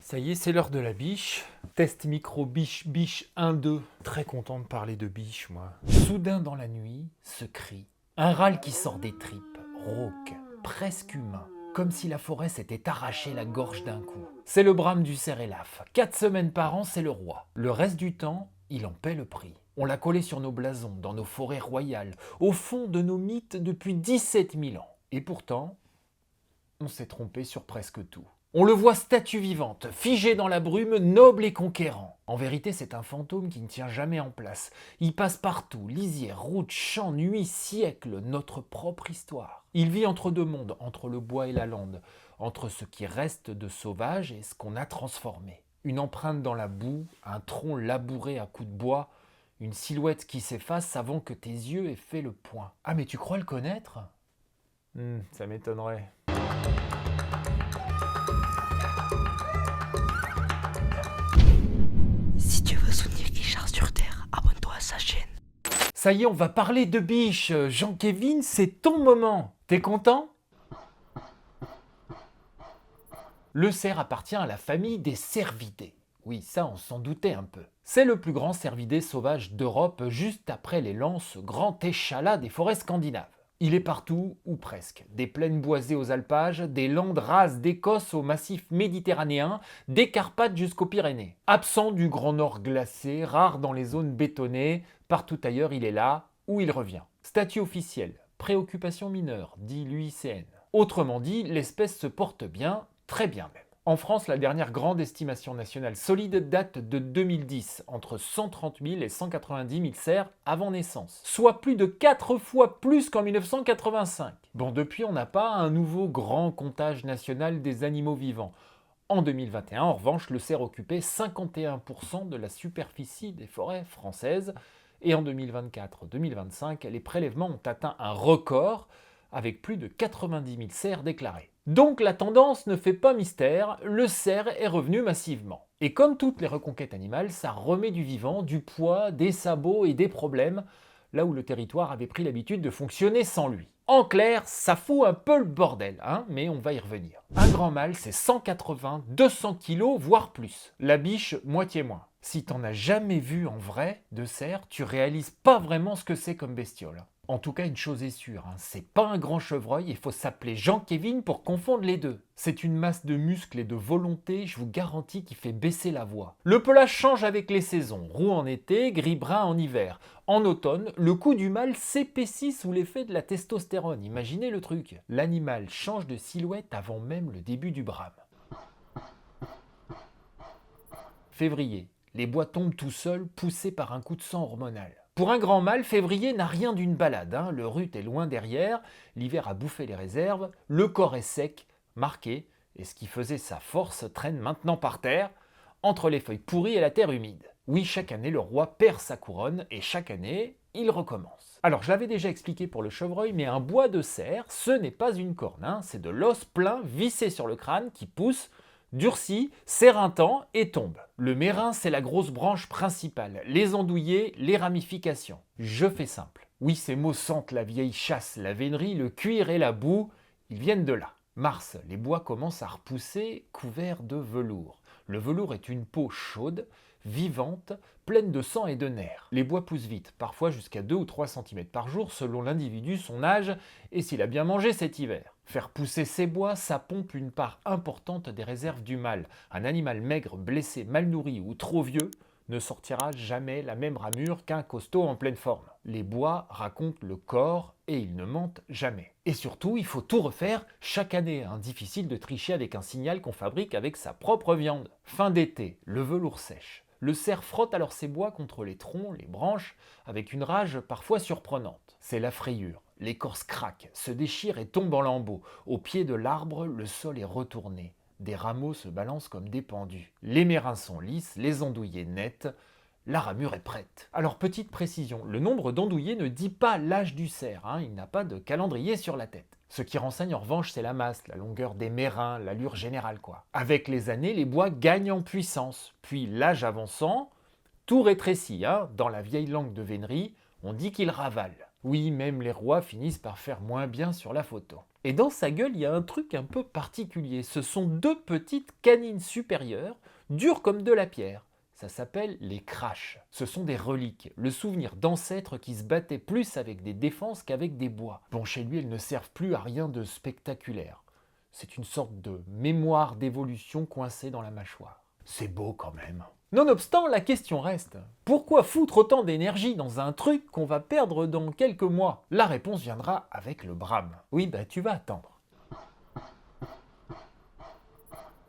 Ça y est, c'est l'heure de la biche. Test micro biche, biche 1-2. Très content de parler de biche, moi. Soudain dans la nuit, ce cri. Un râle qui sort des tripes, rauque, presque humain. Comme si la forêt s'était arraché la gorge d'un coup. C'est le brame du cerf élaphe. 4 semaines par an, c'est le roi. Le reste du temps, il en paie le prix. On l'a collé sur nos blasons, dans nos forêts royales, au fond de nos mythes depuis 17 000 ans. Et pourtant, on s'est trompé sur presque tout. On le voit statue vivante, figé dans la brume, noble et conquérant. En vérité, c'est un fantôme qui ne tient jamais en place. Il passe partout, lisière, route, champs, nuit, siècles, notre propre histoire. Il vit entre deux mondes, entre le bois et la lande, entre ce qui reste de sauvage et ce qu'on a transformé. Une empreinte dans la boue, un tronc labouré à coups de bois, une silhouette qui s'efface avant que tes yeux aient fait le point. Ah mais tu crois le connaître ? Ça m'étonnerait. Si tu veux soutenir Guichard sur Terre, abonne-toi à sa chaîne. Ça y est, on va parler de biche. Jean-Kévin, c'est ton moment. T'es content ? Le cerf appartient à la famille des cervidés. Oui, ça, on s'en doutait un peu. C'est le plus grand cervidé sauvage d'Europe, juste après les lances, grand échalas des forêts scandinaves. Il est partout, ou presque. Des plaines boisées aux alpages, des landes rases d'Écosse au massif méditerranéen, des Carpates jusqu'aux Pyrénées. Absent du Grand Nord glacé, rare dans les zones bétonnées, partout ailleurs il est là, ou il revient. Statut officiel, préoccupation mineure, dit l'UICN. Autrement dit, l'espèce se porte bien, très bien même. En France, la dernière grande estimation nationale solide date de 2010, entre 130 000 et 190 000 cerfs avant naissance, soit plus de 4 fois plus qu'en 1985. Bon, depuis, on n'a pas un nouveau grand comptage national des animaux vivants. En 2021, en revanche, le cerf occupait 51% de la superficie des forêts françaises, et en 2024-2025, les prélèvements ont atteint un record, avec plus de 90 000 cerfs déclarés. Donc la tendance ne fait pas mystère, le cerf est revenu massivement. Et comme toutes les reconquêtes animales, ça remet du vivant, du poids, des sabots et des problèmes, là où le territoire avait pris l'habitude de fonctionner sans lui. En clair, ça fout un peu le bordel, mais on va y revenir. Un grand mâle, c'est 180-200 kg, voire plus. La biche, moitié moins. Si t'en as jamais vu en vrai de cerf, tu réalises pas vraiment ce que c'est comme bestiole. En tout cas, une chose est sûre, c'est pas un grand chevreuil, il faut s'appeler Jean-Kévin pour confondre les deux. C'est une masse de muscles et de volonté, je vous garantis, qui fait baisser la voix. Le pelage change avec les saisons, roux en été, gris-brun en hiver. En automne, le cou du mâle s'épaissit sous l'effet de la testostérone, imaginez le truc. L'animal change de silhouette avant même le début du brame. Février, les bois tombent tout seuls, poussés par un coup de sang hormonal. Pour un grand mâle, février n'a rien d'une balade, le rut est loin derrière, l'hiver a bouffé les réserves, le corps est sec, marqué, et ce qui faisait sa force traîne maintenant par terre, entre les feuilles pourries et la terre humide. Oui, chaque année, le roi perd sa couronne, et chaque année, il recommence. Alors, je l'avais déjà expliqué pour le chevreuil, mais un bois de cerf, ce n'est pas une corne, c'est de l'os plein vissé sur le crâne qui pousse, durcit, s'éreintant et tombe. Le mérin, c'est la grosse branche principale, les andouillés, les ramifications. Je fais simple. Oui, ces mots sentent la vieille chasse, la vénerie, le cuir et la boue, ils viennent de là. Mars, les bois commencent à repousser couverts de velours. Le velours est une peau chaude, vivante, pleine de sang et de nerfs. Les bois poussent vite, parfois jusqu'à 2 ou 3 cm par jour selon l'individu, son âge et s'il a bien mangé cet hiver. Faire pousser ces bois, ça pompe une part importante des réserves du mâle. Un animal maigre, blessé, mal nourri ou trop vieux ne sortira jamais la même ramure qu'un costaud en pleine forme. Les bois racontent le corps et ils ne mentent jamais. Et surtout, il faut tout refaire chaque année. Difficile de tricher avec un signal qu'on fabrique avec sa propre viande. Fin d'été, le velours sèche. Le cerf frotte alors ses bois contre les troncs, les branches, avec une rage parfois surprenante. C'est la frayure. L'écorce craque, se déchire et tombe en lambeaux. Au pied de l'arbre, le sol est retourné. Des rameaux se balancent comme des pendus. Les mérins sont lisses, les andouillés nets. La ramure est prête. Alors petite précision, le nombre d'andouillés ne dit pas l'âge du cerf, il n'a pas de calendrier sur la tête. Ce qui renseigne en revanche, c'est la masse, la longueur des mérins, l'allure générale quoi. Avec les années, les bois gagnent en puissance, puis l'âge avançant, tout rétrécit. Dans la vieille langue de vénerie, on dit qu'il ravale. Oui, même les rois finissent par faire moins bien sur la photo. Et dans sa gueule, il y a un truc un peu particulier. Ce sont deux petites canines supérieures, dures comme de la pierre. Ça s'appelle les crashes. Ce sont des reliques, le souvenir d'ancêtres qui se battaient plus avec des défenses qu'avec des bois. Bon, chez lui, elles ne servent plus à rien de spectaculaire. C'est une sorte de mémoire d'évolution coincée dans la mâchoire. C'est beau quand même. Nonobstant, la question reste. Pourquoi foutre autant d'énergie dans un truc qu'on va perdre dans quelques mois? La réponse viendra avec le brame. Oui, bah tu vas attendre.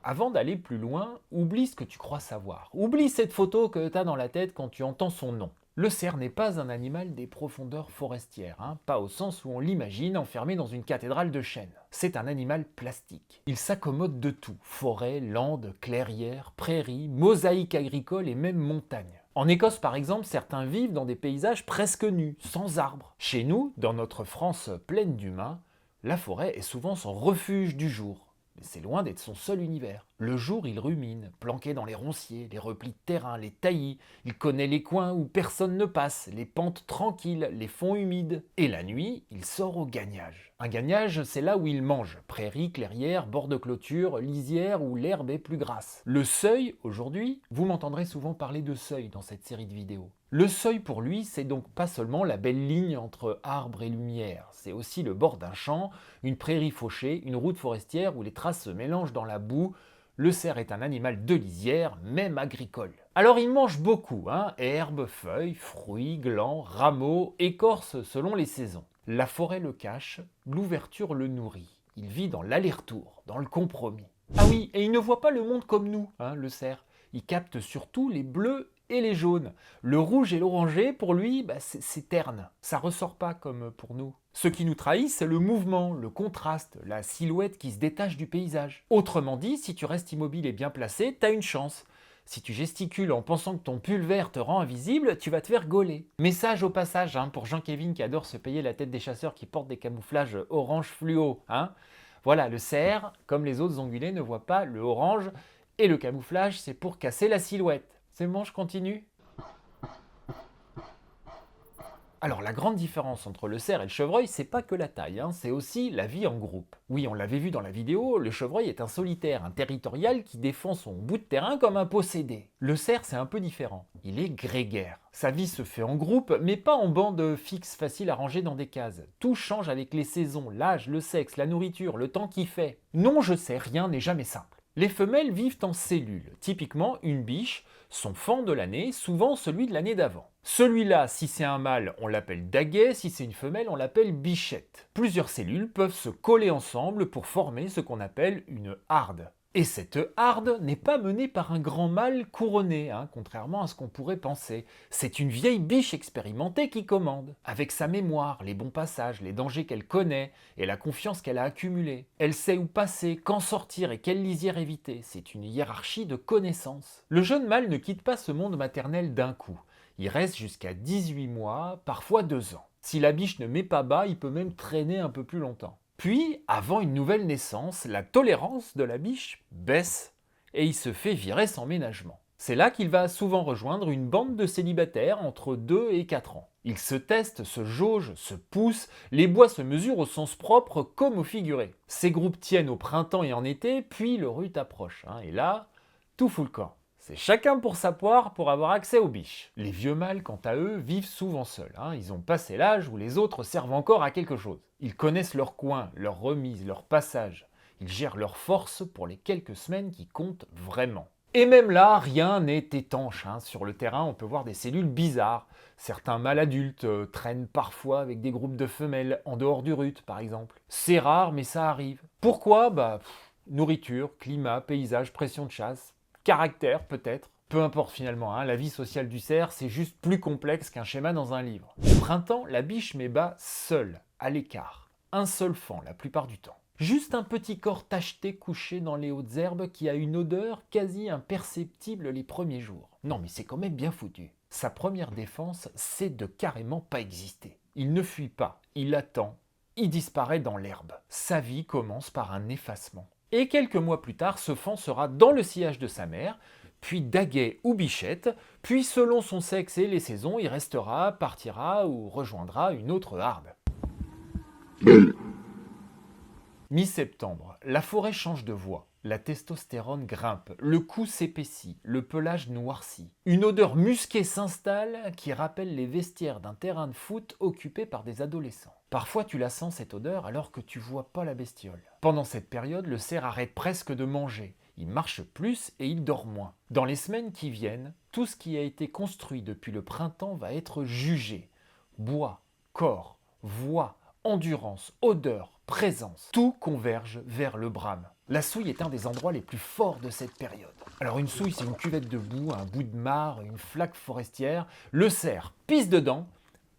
Avant d'aller plus loin, oublie ce que tu crois savoir. Oublie cette photo que tu as dans la tête quand tu entends son nom. Le cerf n'est pas un animal des profondeurs forestières, pas au sens où on l'imagine enfermé dans une cathédrale de chêne. C'est un animal plastique. Il s'accommode de tout, forêt, landes, clairières, prairies, mosaïques agricoles et même montagnes. En Écosse par exemple, certains vivent dans des paysages presque nus, sans arbres. Chez nous, dans notre France pleine d'humains, la forêt est souvent son refuge du jour. Mais c'est loin d'être son seul univers. Le jour, il rumine, planqué dans les ronciers, les replis de terrain, les taillis. Il connaît les coins où personne ne passe, les pentes tranquilles, les fonds humides. Et la nuit, il sort au gagnage. Un gagnage, c'est là où il mange. Prairies, clairières, bords de clôture, lisières où l'herbe est plus grasse. Le seuil, aujourd'hui, vous m'entendrez souvent parler de seuil dans cette série de vidéos. Le seuil pour lui, c'est donc pas seulement la belle ligne entre arbre et lumière, c'est aussi le bord d'un champ, une prairie fauchée, une route forestière où les traces se mélangent dans la boue. Le cerf est un animal de lisière, même agricole. Alors il mange beaucoup, herbes, feuilles, fruits, glands, rameaux, écorces selon les saisons. La forêt le cache, l'ouverture le nourrit. Il vit dans l'aller-retour, dans le compromis. Ah oui, et il ne voit pas le monde comme nous, le cerf. Il capte surtout les bleus et les jaunes. Le rouge et l'orangé, pour lui, c'est terne. Ça ressort pas comme pour nous. Ce qui nous trahit, c'est le mouvement, le contraste, la silhouette qui se détache du paysage. Autrement dit, si tu restes immobile et bien placé, t'as une chance. Si tu gesticules en pensant que ton pulvaire te rend invisible, tu vas te faire gauler. Message au passage pour Jean-Kévin qui adore se payer la tête des chasseurs qui portent des camouflages orange fluo. Voilà, le cerf, comme les autres ongulés, ne voit pas le orange et le camouflage, c'est pour casser la silhouette. C'est bon, je continue. Alors la grande différence entre le cerf et le chevreuil, c'est pas que la taille, c'est aussi la vie en groupe. Oui, on l'avait vu dans la vidéo, le chevreuil est un solitaire, un territorial qui défend son bout de terrain comme un possédé. Le cerf, c'est un peu différent. Il est grégaire. Sa vie se fait en groupe, mais pas en bande fixe facile à ranger dans des cases. Tout change avec les saisons, l'âge, le sexe, la nourriture, le temps qu'il fait. Non, je sais, rien n'est jamais simple. Les femelles vivent en cellules. Typiquement, une biche, son faon de l'année, souvent celui de l'année d'avant. Celui-là, si c'est un mâle, on l'appelle daguet, si c'est une femelle, on l'appelle bichette. Plusieurs cellules peuvent se coller ensemble pour former ce qu'on appelle une harde. Et cette harde n'est pas menée par un grand mâle couronné, contrairement à ce qu'on pourrait penser. C'est une vieille biche expérimentée qui commande, avec sa mémoire, les bons passages, les dangers qu'elle connaît et la confiance qu'elle a accumulée. Elle sait où passer, quand sortir et quelle lisière éviter. C'est une hiérarchie de connaissances. Le jeune mâle ne quitte pas ce monde maternel d'un coup. Il reste jusqu'à 18 mois, parfois 2 ans. Si la biche ne met pas bas, il peut même traîner un peu plus longtemps. Puis, avant une nouvelle naissance, la tolérance de la biche baisse et il se fait virer sans ménagement. C'est là qu'il va souvent rejoindre une bande de célibataires entre 2 et 4 ans. Ils se testent, se jaugent, se poussent, les bois se mesurent au sens propre comme au figuré. Ces groupes tiennent au printemps et en été, puis le rut approche. Et là, tout fout le camp. C'est chacun pour sa poire pour avoir accès aux biches. Les vieux mâles, quant à eux, vivent souvent seuls. Ils ont passé l'âge où les autres servent encore à quelque chose. Ils connaissent leur coin, leurs remises, leurs passages. Ils gèrent leurs forces pour les quelques semaines qui comptent vraiment. Et même là, rien n'est étanche. Sur le terrain, on peut voir des cellules bizarres. Certains mâles adultes traînent parfois avec des groupes de femelles en dehors du rut, par exemple. C'est rare, mais ça arrive. Pourquoi nourriture, climat, paysage, pression de chasse. Caractère peut-être. Peu importe finalement, la vie sociale du cerf, c'est juste plus complexe qu'un schéma dans un livre. Au printemps, la biche met bas seule, à l'écart. Un seul faon la plupart du temps. Juste un petit corps tacheté couché dans les hautes herbes qui a une odeur quasi imperceptible les premiers jours. Non mais c'est quand même bien foutu. Sa première défense, c'est de carrément pas exister. Il ne fuit pas, il attend, il disparaît dans l'herbe. Sa vie commence par un effacement. Et quelques mois plus tard, ce faon sera dans le sillage de sa mère, puis daguet ou bichette, puis selon son sexe et les saisons, il restera, partira ou rejoindra une autre harde. Mi-septembre, la forêt change de voie. La testostérone grimpe, le cou s'épaissit, le pelage noircit. Une odeur musquée s'installe qui rappelle les vestiaires d'un terrain de foot occupé par des adolescents. Parfois tu la sens cette odeur alors que tu vois pas la bestiole. Pendant cette période, le cerf arrête presque de manger. Il marche plus et il dort moins. Dans les semaines qui viennent, tout ce qui a été construit depuis le printemps va être jugé. Bois, corps, voix, endurance, odeur, présence, tout converge vers le brame. La souille est un des endroits les plus forts de cette période. Alors une souille, c'est une cuvette de boue, un bout de mare, une flaque forestière. Le cerf pisse dedans,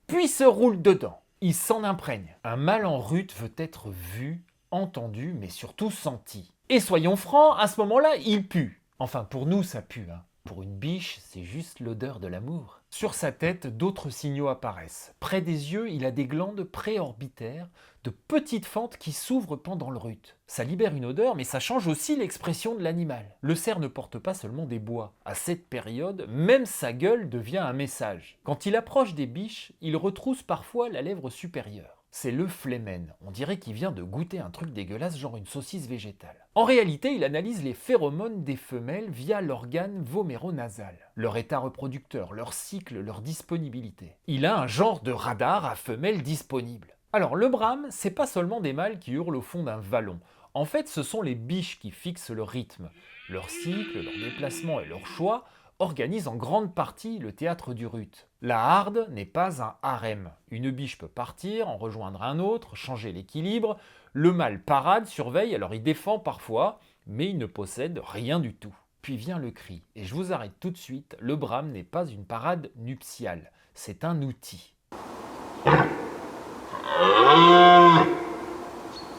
puis se roule dedans. Il s'en imprègne. Un mâle en rut veut être vu, entendu, mais surtout senti. Et soyons francs, à ce moment-là, il pue. Enfin, pour nous, ça pue, hein. Pour une biche, c'est juste l'odeur de l'amour. Sur sa tête, d'autres signaux apparaissent. Près des yeux, il a des glandes préorbitaires, de petites fentes qui s'ouvrent pendant le rut. Ça libère une odeur, mais ça change aussi l'expression de l'animal. Le cerf ne porte pas seulement des bois. À cette période, même sa gueule devient un message. Quand il approche des biches, il retrousse parfois la lèvre supérieure. C'est le flémène. On dirait qu'il vient de goûter un truc dégueulasse, genre une saucisse végétale. En réalité, il analyse les phéromones des femelles via l'organe voméronasal. Leur état reproducteur, leur cycle, leur disponibilité. Il a un genre de radar à femelles disponibles. Alors le brame, c'est pas seulement des mâles qui hurlent au fond d'un vallon. En fait, ce sont les biches qui fixent le rythme. Leur cycle, leur déplacement et leur choix organisent en grande partie le théâtre du rut. La harde n'est pas un harem. Une biche peut partir, en rejoindre un autre, changer l'équilibre. Le mâle parade, surveille, alors il défend parfois, mais il ne possède rien du tout. Puis vient le cri. Et je vous arrête tout de suite, le brame n'est pas une parade nuptiale, c'est un outil.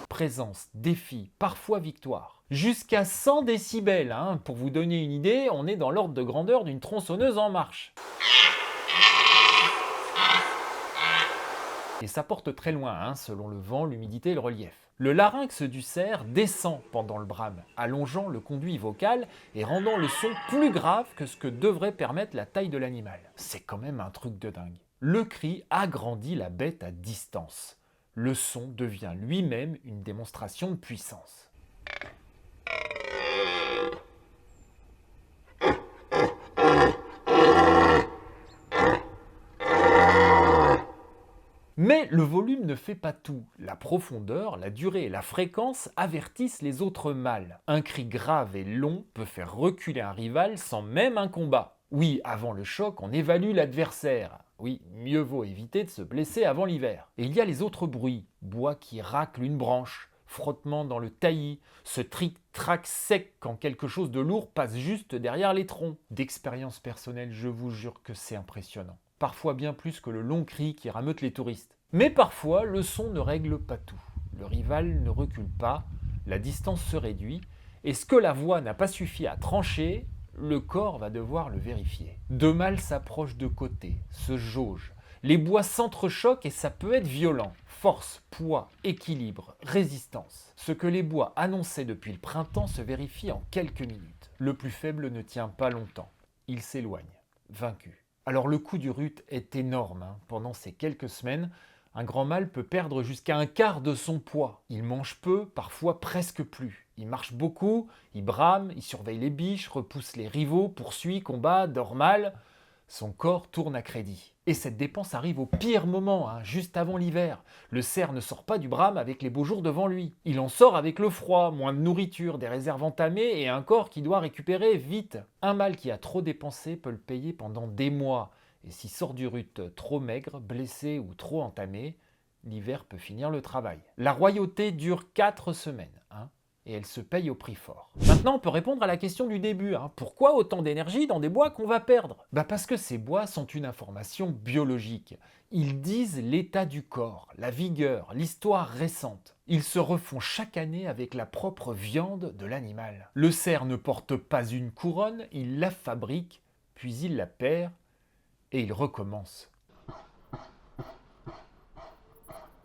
Présence, défi, parfois victoire. Jusqu'à 100 décibels, hein. Pour vous donner une idée, on est dans l'ordre de grandeur d'une tronçonneuse en marche. Et ça porte très loin, hein, selon le vent, l'humidité et le relief. Le larynx du cerf descend pendant le brame, allongeant le conduit vocal et rendant le son plus grave que ce que devrait permettre la taille de l'animal. C'est quand même un truc de dingue. Le cri agrandit la bête à distance. Le son devient lui-même une démonstration de puissance. Mais le volume ne fait pas tout. La profondeur, la durée et la fréquence avertissent les autres mâles. Un cri grave et long peut faire reculer un rival sans même un combat. Oui, avant le choc, on évalue l'adversaire. Oui, mieux vaut éviter de se blesser avant l'hiver. Et il y a les autres bruits. Bois qui racle une branche, frottement dans le taillis, ce tric-trac sec quand quelque chose de lourd passe juste derrière les troncs. D'expérience personnelle, je vous jure que c'est impressionnant. Parfois bien plus que le long cri qui rameute les touristes. Mais parfois, le son ne règle pas tout. Le rival ne recule pas, la distance se réduit, et ce que la voix n'a pas suffi à trancher, le corps va devoir le vérifier. Deux mâles s'approchent de côté, se jaugent. Les bois s'entrechoquent et ça peut être violent. Force, poids, équilibre, résistance. Ce que les bois annonçaient depuis le printemps se vérifie en quelques minutes. Le plus faible ne tient pas longtemps. Il s'éloigne, vaincu. Alors le coût du rut est énorme. Pendant ces quelques semaines, un grand mâle peut perdre jusqu'à un quart de son poids. Il mange peu, parfois presque plus. Il marche beaucoup, il brame, il surveille les biches, repousse les rivaux, poursuit, combat, dort mal. Son corps tourne à crédit. Et cette dépense arrive au pire moment, juste avant l'hiver. Le cerf ne sort pas du brame avec les beaux jours devant lui. Il en sort avec le froid, moins de nourriture, des réserves entamées et un corps qui doit récupérer vite. Un mâle qui a trop dépensé peut le payer pendant des mois. Et s'il sort du rut trop maigre, blessé ou trop entamé, l'hiver peut finir le travail. La royauté dure 4 semaines. Et elle se paye au prix fort. Maintenant, on peut répondre à la question du début. Pourquoi autant d'énergie dans des bois qu'on va perdre ? Parce que ces bois sont une information biologique. Ils disent l'état du corps, la vigueur, l'histoire récente. Ils se refont chaque année avec la propre viande de l'animal. Le cerf ne porte pas une couronne, il la fabrique, puis il la perd, et il recommence.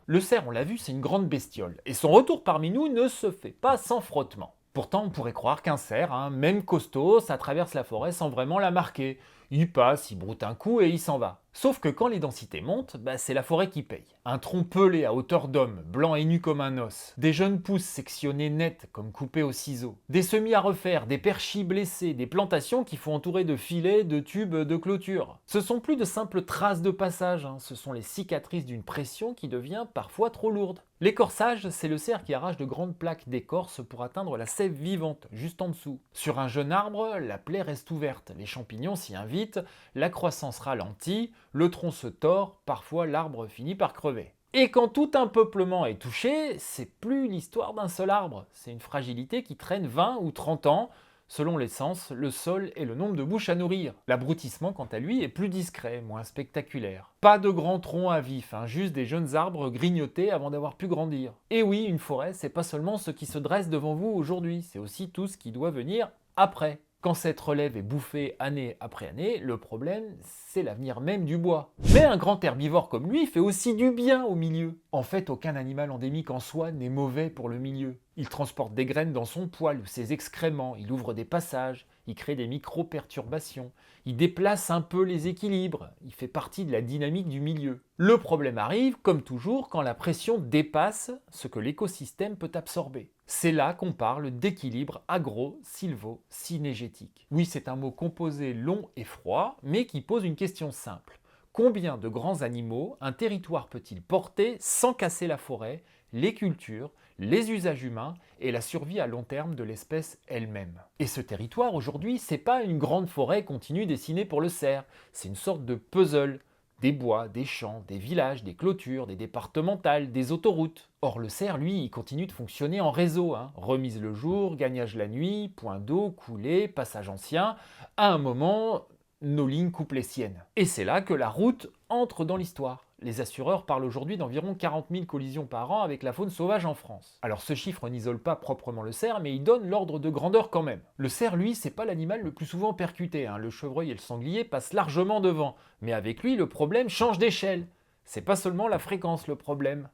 Le cerf, on l'a vu, c'est une grande bestiole, et son retour parmi nous ne se fait pas sans frottement. Pourtant, on pourrait croire qu'un cerf, même costaud, ça traverse la forêt sans vraiment la marquer. Il passe, il broute un coup et il s'en va. Sauf que quand les densités montent, c'est la forêt qui paye. Un tronc pelé à hauteur d'homme, blanc et nu comme un os. Des jeunes pousses sectionnées nettes comme coupées au ciseau. Des semis à refaire, des perchis blessés, des plantations qu'il faut entourer de filets, de tubes, de clôtures. Ce sont plus de simples traces de passage, ce sont les cicatrices d'une pression qui devient parfois trop lourde. L'écorçage, c'est le cerf qui arrache de grandes plaques d'écorce pour atteindre la sève vivante, juste en dessous. Sur un jeune arbre, la plaie reste ouverte, les champignons s'y invitent, la croissance ralentit, le tronc se tord, parfois l'arbre finit par crever. Et quand tout un peuplement est touché, c'est plus l'histoire d'un seul arbre, c'est une fragilité qui traîne 20 ou 30 ans, selon l'essence, le sol et le nombre de bouches à nourrir. L'abrutissement, quant à lui, est plus discret, moins spectaculaire. Pas de grands troncs à vif, juste des jeunes arbres grignotés avant d'avoir pu grandir. Et oui, une forêt, c'est pas seulement ce qui se dresse devant vous aujourd'hui, c'est aussi tout ce qui doit venir après. Quand cette relève est bouffée année après année, le problème, c'est l'avenir même du bois. Mais un grand herbivore comme lui fait aussi du bien au milieu. En fait, aucun animal endémique en soi n'est mauvais pour le milieu. Il transporte des graines dans son poil ou ses excréments, il ouvre des passages, il crée des micro-perturbations, il déplace un peu les équilibres, il fait partie de la dynamique du milieu. Le problème arrive, comme toujours, quand la pression dépasse ce que l'écosystème peut absorber. C'est là qu'on parle d'équilibre agro-sylvo-synégétique. Oui, c'est un mot composé long et froid, mais qui pose une question simple. Combien de grands animaux un territoire peut-il porter sans casser la forêt, les cultures, les usages humains et la survie à long terme de l'espèce elle-même? Et ce territoire, aujourd'hui, c'est pas une grande forêt continue dessinée pour le cerf, c'est une sorte de puzzle. Des bois, des champs, des villages, des clôtures, des départementales, des autoroutes. Or le cerf, lui, il continue de fonctionner en réseau. Remise le jour, gagnage la nuit, point d'eau, coulée, passage ancien. À un moment, nos lignes coupent les siennes. Et c'est là que la route entre dans l'histoire. Les assureurs parlent aujourd'hui d'environ 40 000 collisions par an avec la faune sauvage en France. Alors ce chiffre n'isole pas proprement le cerf, mais il donne l'ordre de grandeur quand même. Le cerf, lui, c'est pas l'animal le plus souvent percuté. Le chevreuil et le sanglier passent largement devant. Mais avec lui, le problème change d'échelle. C'est pas seulement la fréquence le problème,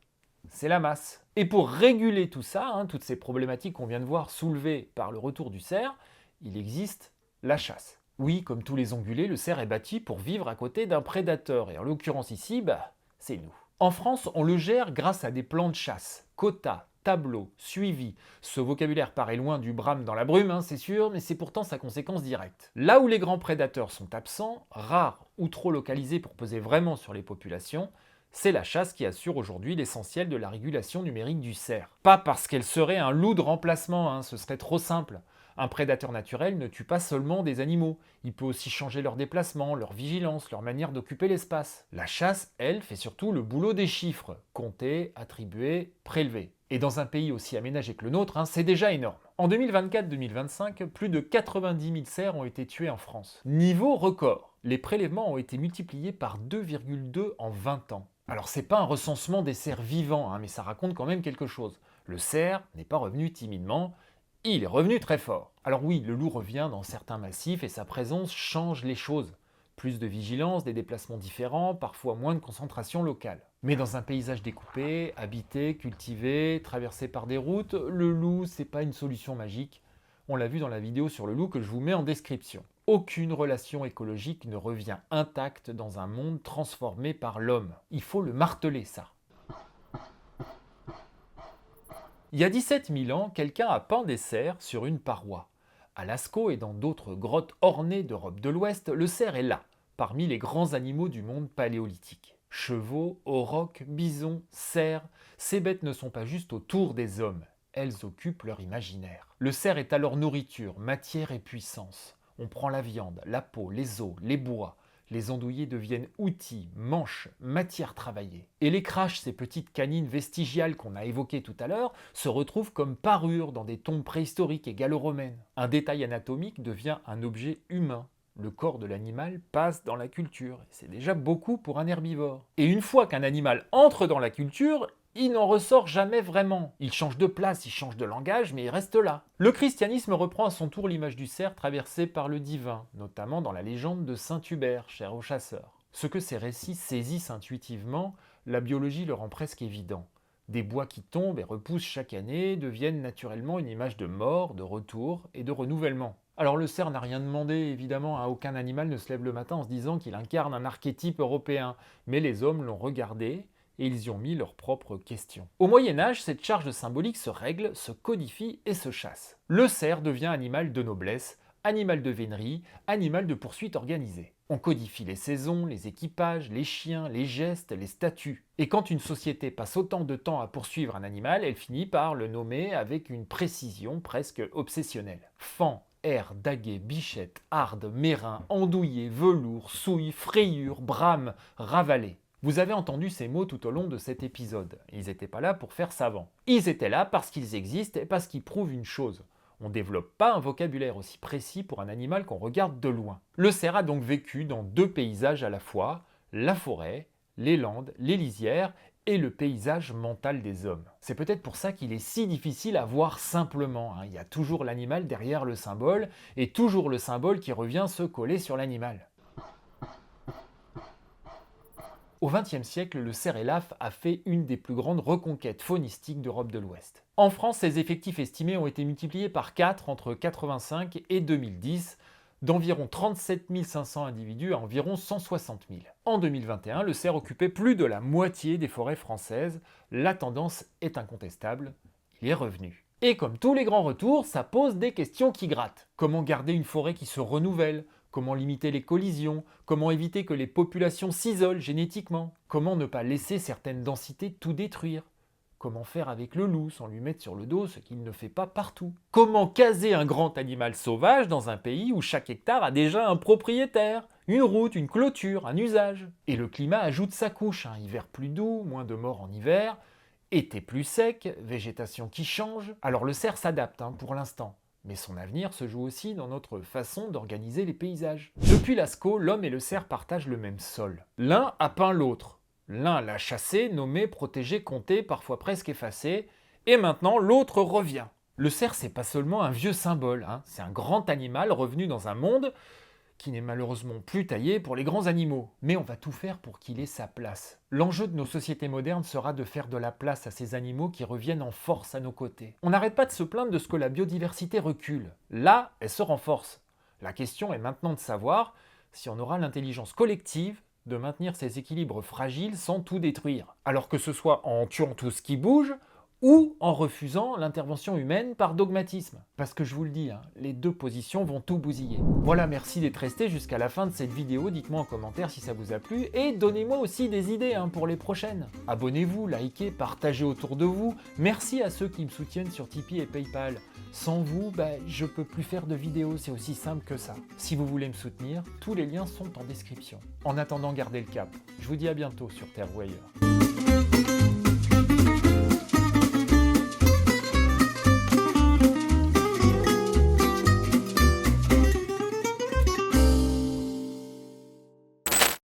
c'est la masse. Et pour réguler tout ça, toutes ces problématiques qu'on vient de voir soulevées par le retour du cerf, il existe la chasse. Oui, comme tous les ongulés, le cerf est bâti pour vivre à côté d'un prédateur, et en l'occurrence ici, c'est nous. En France, on le gère grâce à des plans de chasse, quotas, tableaux, suivis. Ce vocabulaire paraît loin du brame dans la brume, c'est sûr, mais c'est pourtant sa conséquence directe. Là où les grands prédateurs sont absents, rares ou trop localisés pour peser vraiment sur les populations, c'est la chasse qui assure aujourd'hui l'essentiel de la régulation numérique du cerf. Pas parce qu'elle serait un loup de remplacement, ce serait trop simple. Un prédateur naturel ne tue pas seulement des animaux, il peut aussi changer leur déplacement, leur vigilance, leur manière d'occuper l'espace. La chasse, elle, fait surtout le boulot des chiffres, compter, attribuer, prélever. Et dans un pays aussi aménagé que le nôtre, c'est déjà énorme. En 2024-2025, plus de 90 000 cerfs ont été tués en France. Niveau record, les prélèvements ont été multipliés par 2,2 en 20 ans. Alors c'est pas un recensement des cerfs vivants, mais ça raconte quand même quelque chose. Le cerf n'est pas revenu timidement, il est revenu très fort. Alors oui, le loup revient dans certains massifs et sa présence change les choses. Plus de vigilance, des déplacements différents, parfois moins de concentration locale. Mais dans un paysage découpé, habité, cultivé, traversé par des routes, le loup, c'est pas une solution magique. On l'a vu dans la vidéo sur le loup que je vous mets en description. Aucune relation écologique ne revient intacte dans un monde transformé par l'homme. Il faut le marteler, ça. Il y a 17 000 ans, quelqu'un a peint des cerfs sur une paroi. À Lascaux et dans d'autres grottes ornées d'Europe de l'Ouest, le cerf est là, parmi les grands animaux du monde paléolithique. Chevaux, aurochs, bisons, cerfs, ces bêtes ne sont pas juste autour des hommes, elles occupent leur imaginaire. Le cerf est alors nourriture, matière et puissance. On prend la viande, la peau, les os, les bois. Les andouillés deviennent outils, manches, matière travaillée. Et les craches, ces petites canines vestigiales qu'on a évoquées tout à l'heure, se retrouvent comme parures dans des tombes préhistoriques et gallo-romaines. Un détail anatomique devient un objet humain. Le corps de l'animal passe dans la culture. C'est déjà beaucoup pour un herbivore. Et une fois qu'un animal entre dans la culture, il n'en ressort jamais vraiment. Il change de place, il change de langage, mais il reste là. Le christianisme reprend à son tour l'image du cerf traversé par le divin, notamment dans la légende de Saint Hubert, cher aux chasseurs. Ce que ces récits saisissent intuitivement, la biologie le rend presque évident. Des bois qui tombent et repoussent chaque année deviennent naturellement une image de mort, de retour et de renouvellement. Alors le cerf n'a rien demandé, évidemment, hein, aucun animal ne se lève le matin en se disant qu'il incarne un archétype européen, mais les hommes l'ont regardé et ils y ont mis leurs propres questions. Au Moyen-Âge, cette charge symbolique se règle, se codifie et se chasse. Le cerf devient animal de noblesse, animal de vénerie, animal de poursuite organisée. On codifie les saisons, les équipages, les chiens, les gestes, les statuts. Et quand une société passe autant de temps à poursuivre un animal, elle finit par le nommer avec une précision presque obsessionnelle. Faon, Hère, daguet, bichette, harde, mérin, andouillé, velours, souille, frayure, brame, ravalet. Vous avez entendu ces mots tout au long de cet épisode. Ils n'étaient pas là pour faire savant. Ils étaient là parce qu'ils existent et parce qu'ils prouvent une chose. On ne développe pas un vocabulaire aussi précis pour un animal qu'on regarde de loin. Le cerf a donc vécu dans deux paysages à la fois, la forêt, les landes, les lisières et le paysage mental des hommes. C'est peut-être pour ça qu'il est si difficile à voir simplement, hein. Il y a toujours l'animal derrière le symbole et toujours le symbole qui revient se coller sur l'animal. Au XXe siècle, le cerf élaphe a fait une des plus grandes reconquêtes faunistiques d'Europe de l'Ouest. En France, ses effectifs estimés ont été multipliés par 4 entre 1985 et 2010, d'environ 37 500 individus à environ 160 000. En 2021, le cerf occupait plus de la moitié des forêts françaises. La tendance est incontestable, il est revenu. Et comme tous les grands retours, ça pose des questions qui grattent. Comment garder une forêt qui se renouvelle ? Comment limiter les collisions? Comment éviter que les populations s'isolent génétiquement? Comment ne pas laisser certaines densités tout détruire? Comment faire avec le loup sans lui mettre sur le dos ce qu'il ne fait pas partout? Comment caser un grand animal sauvage dans un pays où chaque hectare a déjà un propriétaire, une route, une clôture, un usage? Et le climat ajoute sa couche, un hiver plus doux, moins de morts en hiver, été plus sec, végétation qui change. Alors le cerf s'adapte pour l'instant. Mais son avenir se joue aussi dans notre façon d'organiser les paysages. Depuis Lascaux, l'homme et le cerf partagent le même sol. L'un a peint l'autre. L'un l'a chassé, nommé, protégé, compté, parfois presque effacé, et maintenant l'autre revient. Le cerf, c'est pas seulement un vieux symbole, c'est un grand animal revenu dans un monde qui n'est malheureusement plus taillé pour les grands animaux. Mais on va tout faire pour qu'il ait sa place. L'enjeu de nos sociétés modernes sera de faire de la place à ces animaux qui reviennent en force à nos côtés. On n'arrête pas de se plaindre de ce que la biodiversité recule. Là, elle se renforce. La question est maintenant de savoir si on aura l'intelligence collective de maintenir ces équilibres fragiles sans tout détruire. Alors que ce soit en tuant tout ce qui bouge, ou en refusant l'intervention humaine par dogmatisme. Parce que je vous le dis, les deux positions vont tout bousiller. Voilà, merci d'être resté jusqu'à la fin de cette vidéo, dites-moi en commentaire si ça vous a plu, et donnez-moi aussi des idées pour les prochaines. Abonnez-vous, likez, partagez autour de vous, merci à ceux qui me soutiennent sur Tipeee et Paypal. Sans vous, je peux plus faire de vidéos, c'est aussi simple que ça. Si vous voulez me soutenir, tous les liens sont en description. En attendant, gardez le cap. Je vous dis à bientôt sur Terre ou ailleurs.